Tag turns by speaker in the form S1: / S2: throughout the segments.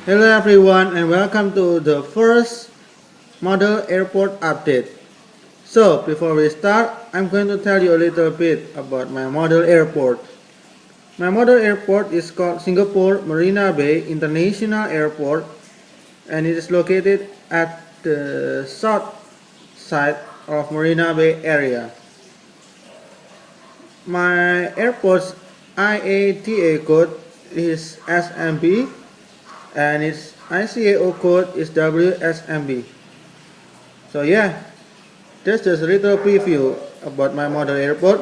S1: Hello everyone and welcome to the first model airport update. So before we start, I'm going to tell you a little bit about my model airport. My model airport is called Singapore Marina Bay International Airport and it is located at the south side of Marina Bay area. My airport's IATA code is SMB and its ICAO code is WSMB. So yeah, that's just a little preview about my model airport.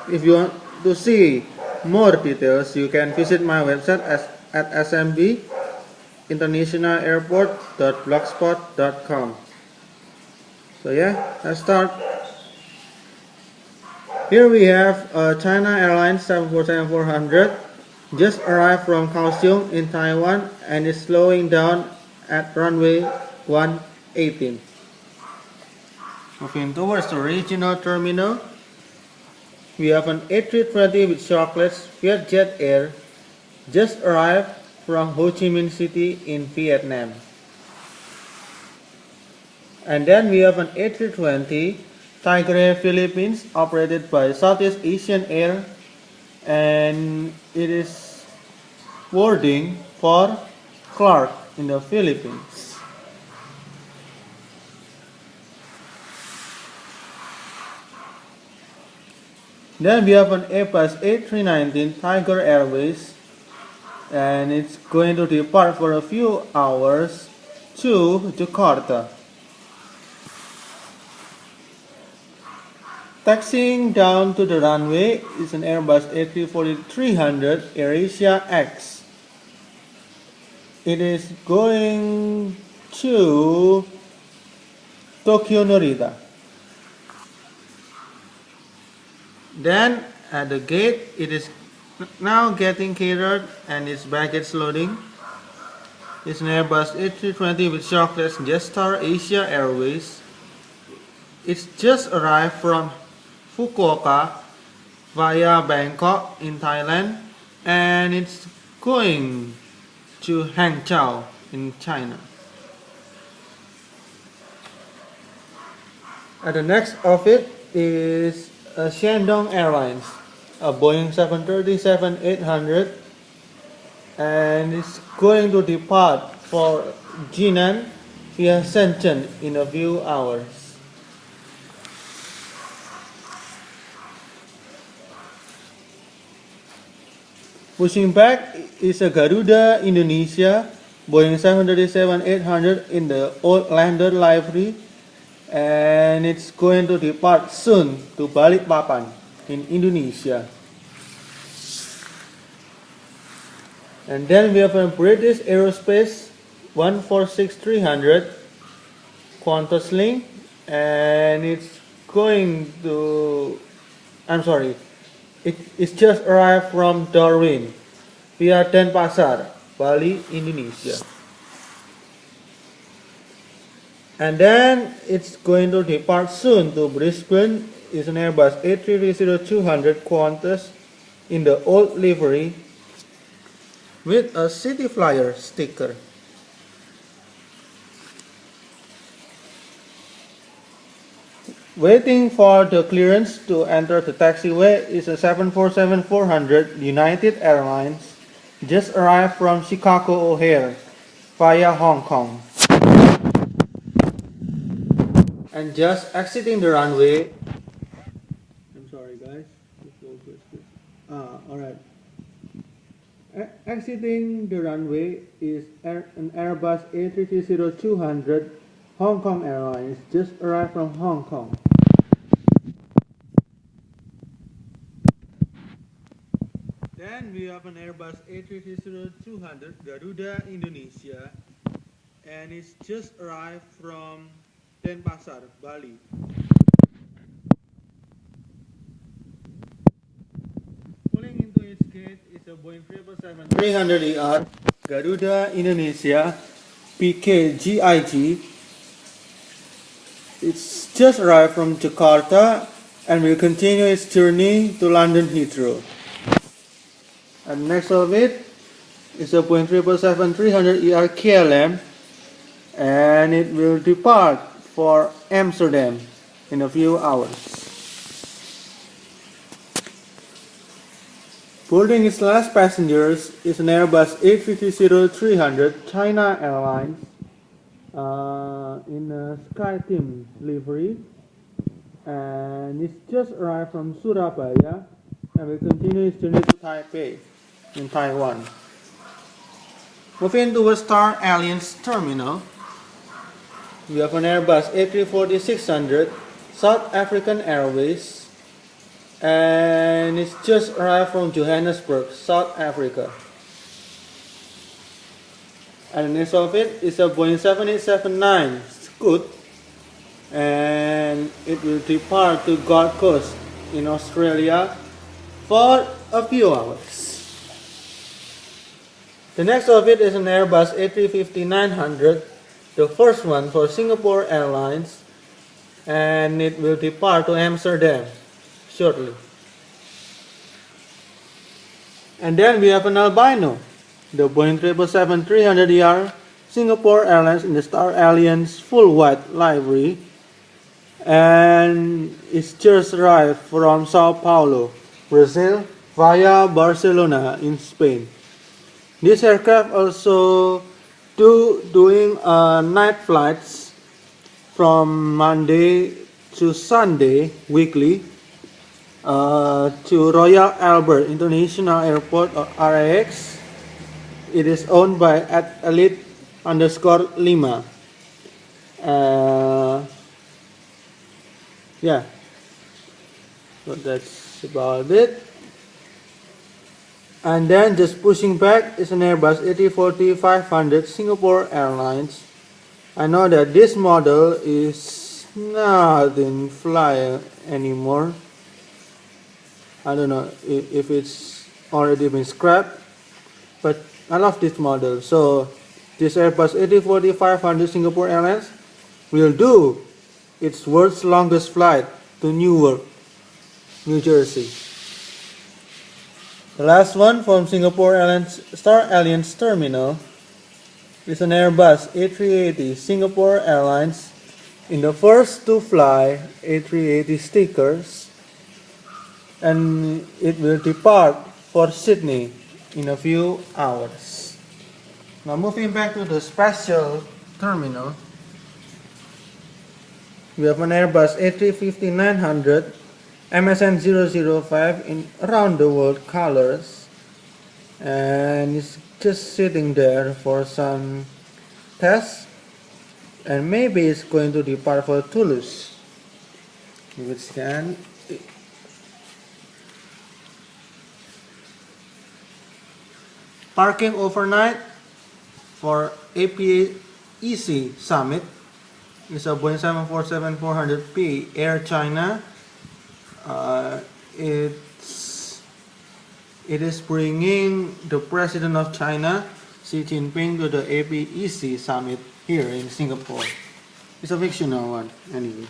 S1: If you want to see more details, you can visit my website at SMBIA.blogspot.com. So yeah, let's start. Here we have China Airlines 747-400 just arrived from Kaohsiung in Taiwan and is slowing down at runway 118. Moving towards the regional terminal, we have an A320 with shortlist Vietjet Air just arrived from Ho Chi Minh City in Vietnam. And then we have an A320 Tiger Air Philippines operated by Southeast Asian Air and it is boarding for Clark in the Philippines. Then we have an Airbus A319 Tiger Airways and it's going to depart for a few hours to Jakarta. Taxiing down to the runway is an Airbus A340-300 AirAsia X. It is going to Tokyo Narita. Then at the gate it is now getting catered and its baggage loading. It's an Airbus A320 with shortlist Jetstar Asia Airways. It's just arrived from Fukuoka via Bangkok in Thailand and it's going to Hangzhou in China. At the next of it is Shandong Airlines, a Boeing 737-800 and it's going to depart for Jinan via Shenzhen in a few hours. Pushing back is a Garuda Indonesia Boeing 737-800 in the old lander livery and it's going to depart soon to Balikpapan in Indonesia. And then we have a British Aerospace 146-300 Qantas Link and it's going to, it's just arrived from Darwin via Denpasar, Bali, Indonesia. And then it's going to depart soon to Brisbane. It's an Airbus A330-200 Qantas in the old livery with a City Flyer sticker. Waiting for the clearance to enter the taxiway is a 747-400 United Airlines just arrived from Chicago O'Hare via Hong Kong. And just exiting the runway, I'm sorry guys, alright. Exiting the runway is an Airbus A330-200 Hong Kong Airlines just arrived from Hong Kong. Then we have an Airbus A330-200 Garuda Indonesia and it's just arrived from Denpasar, Bali. Pulling into its gate is a Boeing 777-300ER Garuda Indonesia PKGIG. It's just arrived from Jakarta and will continue its journey to London Heathrow. And next of it It's a Boeing 777-300ER KLM, and it will depart for Amsterdam in a few hours. Boarding its last passengers is an Airbus A380-300 China Airlines in a SkyTeam livery, and it's just arrived from Surabaya and will continue its journey to Taipei in Taiwan. Moving to a Star Alliance terminal, we have an Airbus A340-600 South African Airways, and it's just arrived from Johannesburg, South Africa. And the next of it is a Boeing 7879 Scoot, and it will depart to Gold Coast in Australia for a few hours. The next of it is an Airbus A350-900, the first one for Singapore Airlines, and it will depart to Amsterdam shortly. And then we have an albino, the Boeing 777-300ER Singapore Airlines in the Star Alliance full white livery, and it's just arrived from Sao Paulo, Brazil via Barcelona in Spain. This aircraft also doing night flights from Monday to Sunday weekly to Royal Albert International Airport, or RAX. It is owned by @elite_Lima. Yeah, so that's about it. And then just pushing back is an Airbus A340-500 Singapore Airlines. I know that this model is not in flight anymore. I don't know if it's already been scrapped, but I love this model. So this Airbus A340-500 Singapore Airlines will do its world's longest flight to Newark, New Jersey. The last one from Singapore Airlines Star Alliance Terminal is an Airbus A380 Singapore Airlines in the first to fly A380 stickers, and it will depart for Sydney in a few hours. Now moving back to the special terminal, we have an Airbus A350-900 MSN 005 in around the world colors, and it's just sitting there for some tests, and maybe it's going to depart for Toulouse. We will scan. Parking overnight for APAEC Summit is a Boeing 747-400P Air China. It is bringing the President of China, Xi Jinping, to the APEC Summit here in Singapore. It's a fictional one, anyway.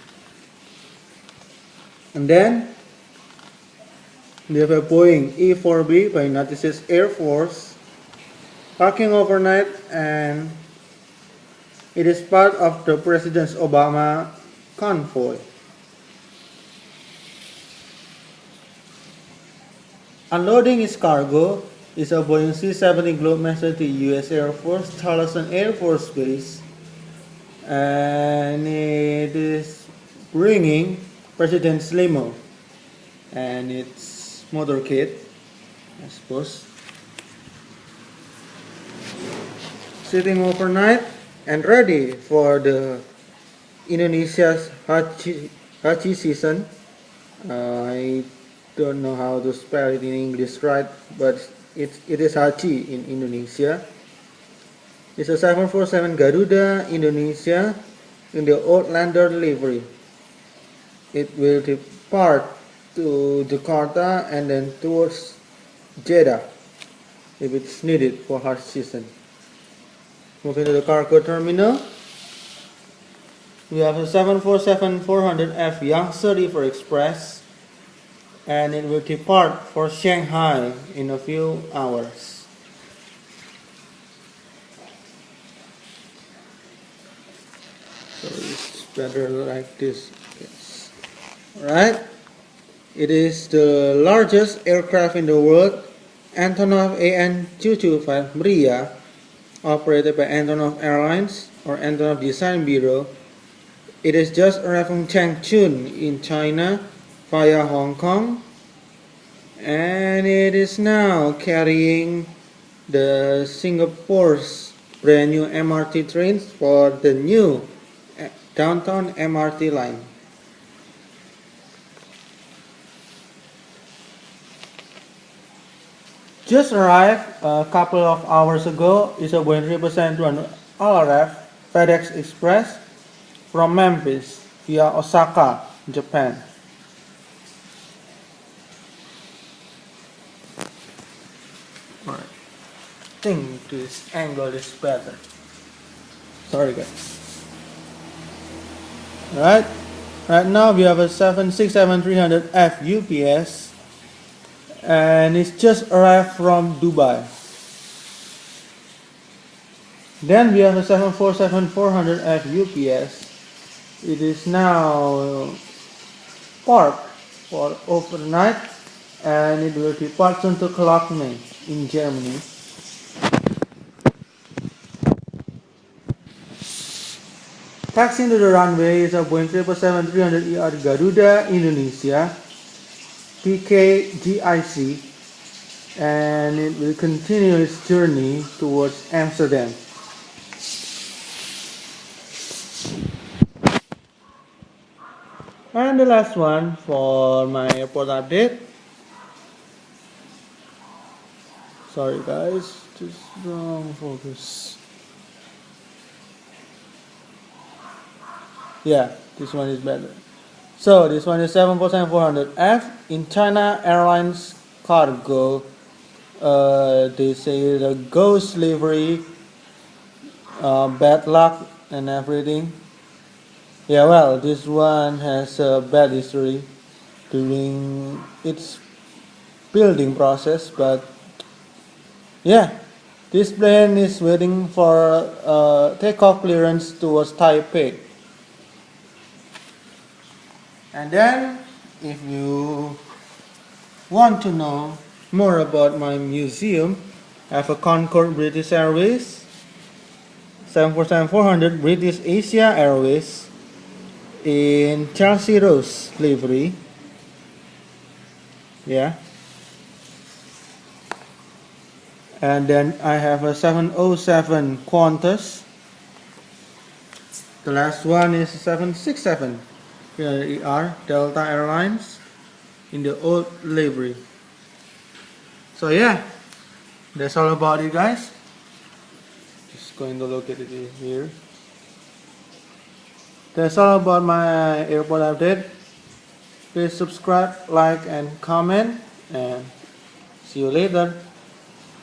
S1: And then we have a Boeing E-4B by United States Air Force, parking overnight, and it is part of the President Obama convoy. Unloading its cargo is a Boeing C-70 Globemaster to U.S. Air Force, Charleston Air Force Base, and it is bringing President's limo and its motorcade, I suppose, sitting overnight and ready for the Indonesia's Haji season. I don't know how to spell it in English right, but it is Haji in Indonesia. It's a 747 Garuda Indonesia in the Outlander livery. It will depart to Jakarta and then towards Jeddah if it's needed for Hajj season. Moving to the cargo terminal, we have a 747-400F Yangtze River Express, and it will depart for Shanghai in a few hours. So it's better like this. Yes. Alright. It is the largest aircraft in the world, Antonov AN225 Marina, operated by Antonov Airlines or Antonov Design Bureau. It is just arrived from Changchun in China via Hong Kong, and it is now carrying the Singapore's brand new MRT trains for the new downtown MRT line. Just arrived a couple of hours ago is a Boeing 737 LRF FedEx Express from Memphis via Osaka, Japan. Alright, I think this angle is better. Sorry guys. Alright, right now we have a 767-300F UPS, and it's just arrived from Dubai. Then we have a 747-400F UPS. It is now parked for overnight, and it will depart soon to Cologne in Germany. Taxiing to the runway is a Boeing 777-300ER Garuda Indonesia PKGIC, and it will continue its journey towards Amsterdam. And the last one for my airport update. Sorry guys, just wrong focus. Yeah, this one is better. So this one is 747-400F in China Airlines cargo. They say the ghost livery, bad luck and everything. Yeah, well, this one has a bad history during its building process, but yeah, this plane is waiting for takeoff clearance towards Taipei. And then, if you want to know more about my museum, I have a Concorde British Airways, 747-400 British Asia Airways in Chelsea Rose livery. Yeah. And then I have a 707 Qantas. The last one is 767 ER Delta Airlines in the old livery. So yeah, that's all about it guys. Just going to look at it here. That's all about my airport update. Please subscribe, like and comment, and see you later.